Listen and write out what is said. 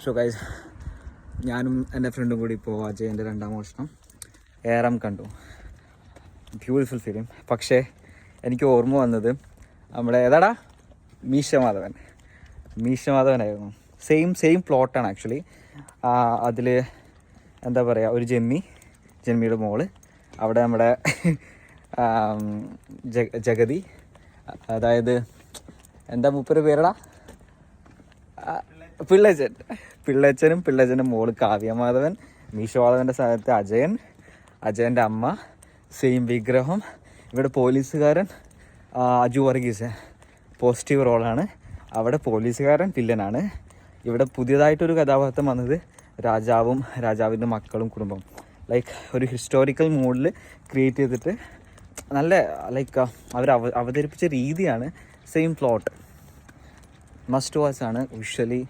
So guys, ഞാനും എൻ്റെ ഫ്രണ്ടും കൂടി ഇപ്പോൾ അജയൻ്റെ രണ്ടാം മോഷണം ഏറം കണ്ടു. Beautiful film. പക്ഷേ എനിക്ക് ഓർമ്മ വന്നത് നമ്മുടെ ഏതാടാ മീശമാധവനായിരുന്നു. Same പ്ലോട്ടാണ് actually. അതിൽ എന്താ പറയുക, ഒരു ജന്മിയുടെ മോള്, അവിടെ നമ്മുടെ ജഗതി, അതായത് എന്താ മൂപ്പര് പേരടാ, പിള്ളച്ചനും മോള് കാവ്യമാധവൻ, മീശമാധവൻ്റെ സ്ഥാനത്ത് അജയൻ്റെ അമ്മ, സെയിം വിഗ്രഹം. ഇവിടെ പോലീസുകാരൻ അജു വർഗീസ് പോസിറ്റീവ് റോളാണ്. അവിടെ പോലീസുകാരൻ വില്ലനാണ്. ഇവിടെ പുതിയതായിട്ടൊരു കഥാപാത്രം വന്നത് രാജാവിൻ്റെ മക്കളും കുടുംബം. ലൈക്ക് ഒരു ഹിസ്റ്റോറിക്കൽ മൂഡിൽ ക്രിയേറ്റ് ചെയ്തിട്ട് നല്ല അവർ അവതരിപ്പിച്ച രീതിയാണ് സെയിം പ്ലോട്ട്. മസ്റ്റ് വാച്ച് ആണ്. വിഷ്വലി